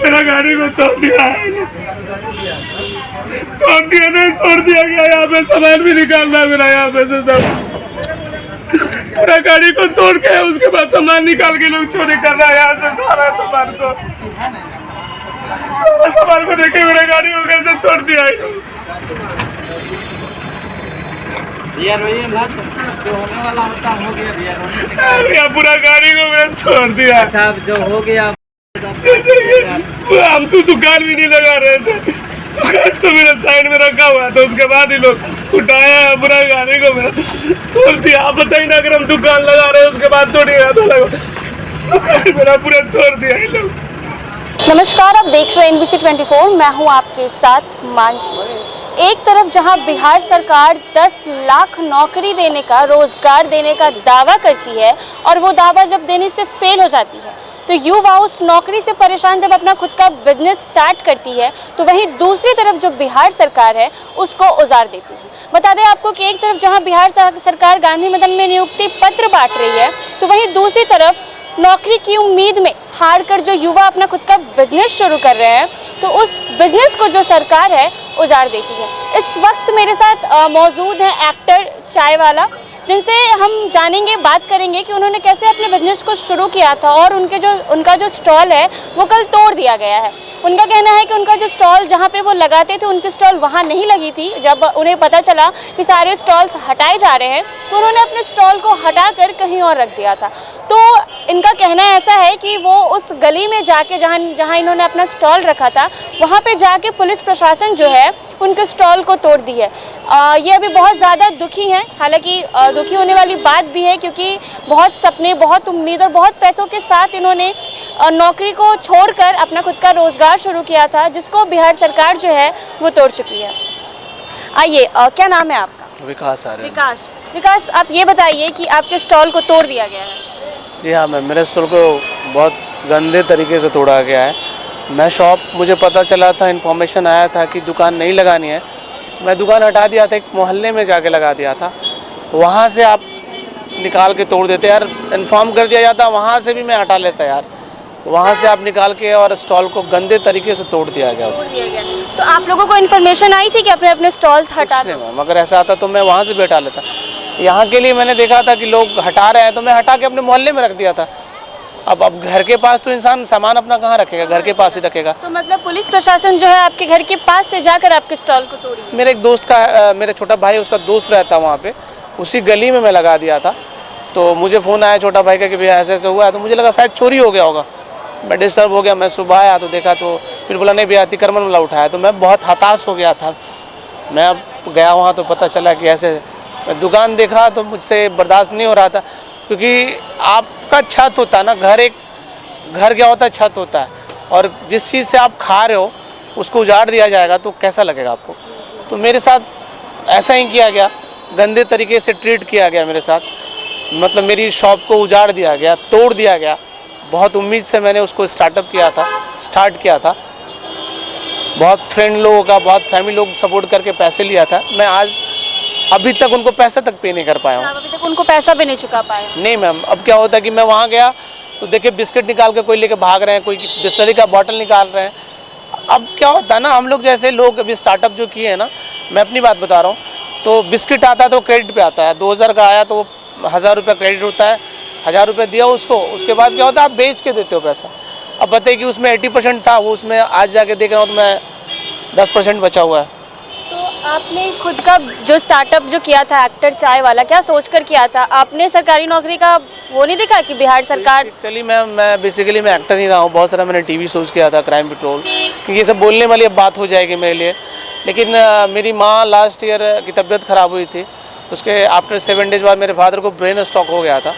मेरा गाड़ी को तोड़ दिया है, तोड़ दिया गया। यहाँ पे सामान भी निकालना है मेरा, यहाँ पे से सब पूरा गाड़ी को तोड़ के उसके बाद सामान निकाल के लोग चोरी कर रहा है यहाँ से सारा सामान को देखे मेरा गाड़ी को कैसे तोड़ दिया है। जो होने वाला होता हो गया पूरा गाड़ी को मैंने छोड़ दिया। अच्छा जो हो गया हम तो दुकान भी नहीं लगा रहे थे, दुकान तो मेरे साइड में रखा हुआ था, उसके बाद ही लोग उठाया पूरा गाड़ी को मेरा तोड़ दिया। आप बताइए ना, अगर हम दुकान लगा रहे हैं उसके बाद तोड़िएगा तो दुकान मेरा पूरा तोड़ दिया ये लोग। नमस्कार, आप देख रहे हैं NBC 24। मैं हूं आपके साथ मानसी। एक तरफ जहां बिहार सरकार 10 लाख नौकरी देने का, रोजगार देने का दावा करती है और वो दावा जब देने से फेल हो जाती है तो युवा उस नौकरी से परेशान जब अपना खुद का बिजनेस स्टार्ट करती है, तो वहीं दूसरी तरफ जो बिहार सरकार है उसको उजाड़ देती है। बता दें आपको कि एक तरफ जहां बिहार सरकार गांधी मैदान में नियुक्ति पत्र बांट रही है, तो वहीं दूसरी तरफ नौकरी की उम्मीद में हार कर जो युवा अपना खुद का बिजनेस शुरू कर रहे हैं, तो उस बिजनेस को जो सरकार है उजाड़ देती है। इस वक्त मेरे साथ मौजूद हैं एक्टर चाय वाला, जिनसे हम जानेंगे, बात करेंगे कि उन्होंने कैसे अपने बिजनेस को शुरू किया था और उनका जो स्टॉल है वो कल तोड़ दिया गया है। उनका कहना है कि उनका जो स्टॉल जहाँ पे वो लगाते थे उनकी स्टॉल वहाँ नहीं लगी थी। जब उन्हें पता चला कि सारे स्टॉल्स हटाए जा रहे हैं तो उन्होंने अपने स्टॉल को हटाकर कहीं और रख दिया था। तो इनका कहना ऐसा है कि वो उस गली में जाके जहाँ इन्होंने अपना स्टॉल रखा था वहाँ पे जाके पुलिस प्रशासन जो है उनके स्टॉल को तोड़ दी है। ये अभी बहुत ज़्यादा दुखी हैं। हालांकि दुखी होने वाली बात भी है क्योंकि बहुत सपने, बहुत उम्मीद और बहुत पैसों के साथ इन्होंने नौकरी को छोड़कर अपना खुद का रोज़गार शुरू किया था, जिसको बिहार सरकार जो है वो तोड़ चुकी है। आइए, क्या नाम है आपका? विकास आ रहे हैं। विकास, आप ये बताइए कि आपके स्टॉल को तोड़ दिया गया है। जी हाँ मैम, मेरे स्टॉल को बहुत गंदे तरीके से तोड़ा गया है। मैं मुझे पता चला था, इन्फॉर्मेशन आया था कि दुकान नहीं लगानी है, मैं दुकान हटा दिया था, एक मोहल्ले में जाके लगा दिया था। वहाँ से आप निकाल के तोड़ देते यार, इन्फॉर्म कर दिया जाता, वहाँ से भी मैं हटा लेता यार। वहाँ से आप निकाल के और स्टॉल को गंदे तरीके से तोड़ दिया गया। तो आप लोगों को इन्फॉर्मेशन आई थी कि अपने अपने स्टॉल्स हटा दें? मैम, अगर ऐसा आता तो मैं वहाँ से भी हटा लेता। यहाँ के लिए मैंने देखा था कि लोग हटा रहे हैं तो मैं हटा के अपने मोहल्ले में रख दिया था। अब घर के पास तो इंसान सामान अपना कहाँ रखेगा, घर के पास ही रखेगा। तो मतलब पुलिस प्रशासन जो है आपके घर के पास से जाकर आपके स्टॉल को तोड़ी? मेरे एक दोस्त का, मेरा छोटा भाई, उसका दोस्त रहता वहाँ पे, उसी गली में मैं लगा दिया था। तो मुझे फ़ोन आया छोटा भाई का कि भैया ऐसे ऐसे हुआ है, तो मुझे लगा शायद चोरी हो गया होगा। मैं डिस्टर्ब हो गया, मैं सुबह आया तो देखा, तो फिर बोला नहीं भैया अतिक्रमण वाला उठाया। तो मैं बहुत हताश हो गया था। मैं अब गया वहाँ तो पता चला कि ऐसे, मैं दुकान देखा तो मुझसे बर्दाश्त नहीं हो रहा था, क्योंकि आपका छत होता है ना, घर क्या होता है, छत होता है, और जिस चीज़ से आप खा रहे हो उसको उजाड़ दिया जाएगा तो कैसा लगेगा आपको। तो मेरे साथ ऐसा ही किया गया, गंदे तरीके से ट्रीट किया गया मेरे साथ। मतलब मेरी शॉप को उजाड़ दिया गया, तोड़ दिया गया। बहुत उम्मीद से मैंने उसको स्टार्ट किया था। बहुत फ्रेंड लोगों का, बहुत फैमिली लोग सपोर्ट करके पैसे लिया था। मैं आज अभी तक उनको पैसा तक पे नहीं कर पाया हूँ। अभी तक उनको पैसा भी नहीं चुका पाए? नहीं मैम, अब क्या होता है कि मैं वहाँ गया तो देखिए बिस्किट निकाल के कोई लेके भाग रहे हैं, कोई बिस्लरी का बॉटल निकाल रहे हैं। अब क्या होता है ना, हम लोग जैसे लोग अभी स्टार्टअप जो किए हैं ना, मैं अपनी बात बता रहा हूँ, तो बिस्किट आता है तो क्रेडिट पे आता है। 2000 का आया तो 1000 रुपये क्रेडिट होता है, 1000 रुपये दिया उसको, उसके बाद क्या होता है आप बेच के देते हो पैसा। अब बताइए कि उसमें 80% था, वो उसमें आज जाके देख रहा हूँ तो मैं 10% बचा हुआ है। तो आपने खुद का जो स्टार्टअप जो किया था एक्टर चाय वाला, क्या सोचकर किया था? आपने सरकारी नौकरी का वो नहीं देखा कि बिहार सरकार? बेसिकली मैं एक्टर नहीं रहा हूँ, बहुत सारा मैंने टीवी शोज़ किया था, क्राइम पेट्रोल, क्योंकि ये सब बोलने वाली अब बात हो जाएगी मेरे लिए। लेकिन मेरी माँ लास्ट ईयर की तबीयत ख़राब हुई थी, उसके आफ्टर 7 डेज़ बाद मेरे फादर को ब्रेन स्ट्रोक हो गया था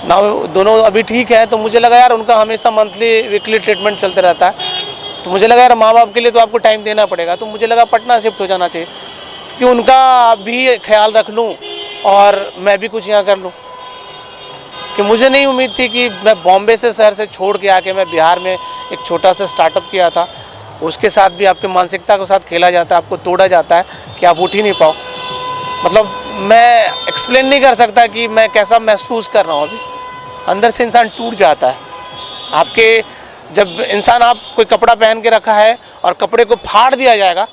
ना। दोनों अभी ठीक है, तो मुझे लगा यार उनका हमेशा मंथली वीकली ट्रीटमेंट चलते रहता है, तो मुझे लगा यार माँ बाप के लिए तो आपको टाइम देना पड़ेगा। तो मुझे लगा पटना शिफ्ट हो जाना चाहिए कि उनका भी ख्याल रख लूँ और मैं भी कुछ यहाँ कर लूँ। कि मुझे नहीं उम्मीद थी कि मैं बॉम्बे से, शहर से छोड़ के आके मैं बिहार में एक छोटा सा स्टार्टअप किया था, उसके साथ भी आपकी मानसिकता के साथ खेला जाता है, आपको तोड़ा जाता है कि आप उठ ही नहीं पाओ। मतलब मैं एक्सप्लेन नहीं कर सकता कि मैं कैसा महसूस कर रहा हूँ अभी। अंदर से इंसान टूट जाता है। आपके जब इंसान आप कोई कपड़ा पहन के रखा है और कपड़े को फाड़ दिया जाएगा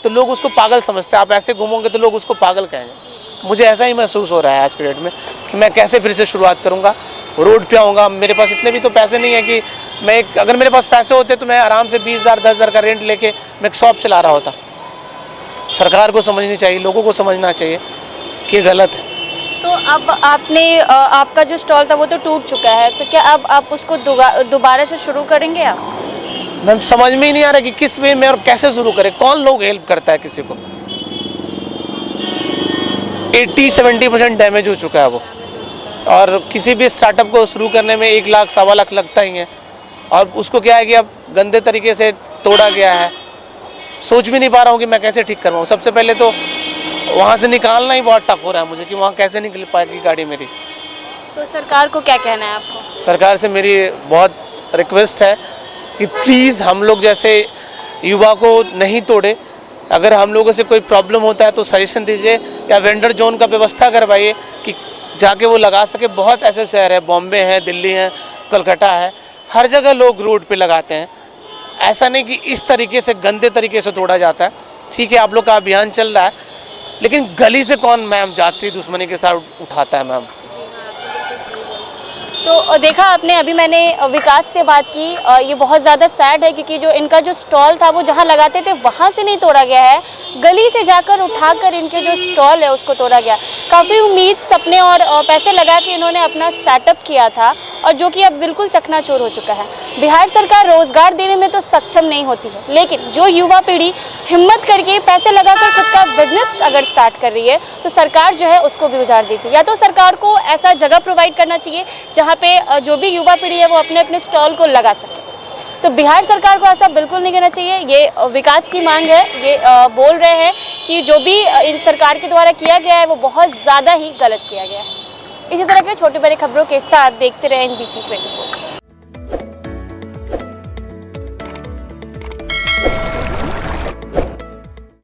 तो लोग उसको पागल समझते हैं। आप ऐसे घूमोगे तो लोग उसको पागल कहेंगे। मुझे ऐसा ही महसूस हो रहा है आज के डेट में कि मैं कैसे फिर से शुरुआत करूँगा, रोड पे आऊँगा। मेरे पास इतने भी तो पैसे नहीं है कि मैं अगर मेरे पास पैसे होते तो मैं आराम से 20,000 10,000 का रेंट लेके मैं एक शॉप चला रहा होता। सरकार को समझनी चाहिए, लोगों को समझना चाहिए कि गलत है। तो अब आपका जो स्टॉल था वो तो टूट चुका है, तो क्या अब आप उसको दोबारा से शुरू करेंगे आप? मैं समझ में ही नहीं आ रहा कि किस वे में और कैसे शुरू करें। कौन लोग हेल्प करता है किसी को। 80-70% डैमेज हो चुका है वो। और किसी भी स्टार्टअप को शुरू करने में 1 लाख 1.25 लाख लगता ही है। और उसको क्या है कि अब गंदे तरीके से तोड़ा गया है। सोच भी नहीं पा रहा हूँ कि मैं कैसे ठीक करवाऊँ। सबसे पहले तो वहाँ से निकालना ही बहुत टफ हो रहा है मुझे कि वहाँ कैसे निकल पाएगी गाड़ी मेरी। तो सरकार को क्या कहना है आपको? सरकार से मेरी बहुत रिक्वेस्ट है कि प्लीज़ हम लोग जैसे युवा को नहीं तोड़े। अगर हम लोगों से कोई प्रॉब्लम होता है तो सजेशन दीजिए या वेंडर जोन का व्यवस्था करवाइए कि जाके वो लगा सके। बहुत ऐसे शहर है, बॉम्बे है, दिल्ली है, कलकत्ता है, हर जगह लोग रोड पे लगाते हैं। ऐसा नहीं कि इस तरीके से गंदे तरीके से तोड़ा जाता है। ठीक है, आप लोग का अभियान चल रहा है, लेकिन गली से कौन मैम जाति दुश्मनी के साथ उठाता है मैम। तो देखा आपने, अभी मैंने विकास से बात की। ये बहुत ज़्यादा सैड है क्योंकि जो इनका जो स्टॉल था वो जहाँ लगाते थे वहाँ से नहीं तोड़ा गया है, गली से जाकर उठाकर इनके जो स्टॉल है उसको तोड़ा गया। काफ़ी उम्मीद, सपने और पैसे लगा के इन्होंने अपना स्टार्टअप किया था और जो कि अब बिल्कुल चकनाचूर हो चुका है। बिहार सरकार रोज़गार देने में तो सक्षम नहीं होती है, लेकिन जो युवा पीढ़ी हिम्मत करके पैसे लगाकर खुद का बिजनेस अगर स्टार्ट कर रही है तो सरकार जो है उसको भी उजाड़ देती है। या तो सरकार को ऐसा जगह प्रोवाइड करना चाहिए जहाँ पे जो भी युवा पीढ़ी है वो अपने अपने स्टॉल को लगा सके। तो बिहार सरकार को ऐसा बिल्कुल नहीं करना चाहिए। ये विकास की मांग है। ये बोल रहे हैं कि जो भी इन सरकार के द्वारा किया गया है वो बहुत ज़्यादा ही गलत किया गया है। इसी तरह के छोटे बड़े खबरों के साथ देखते रहे NBC 24।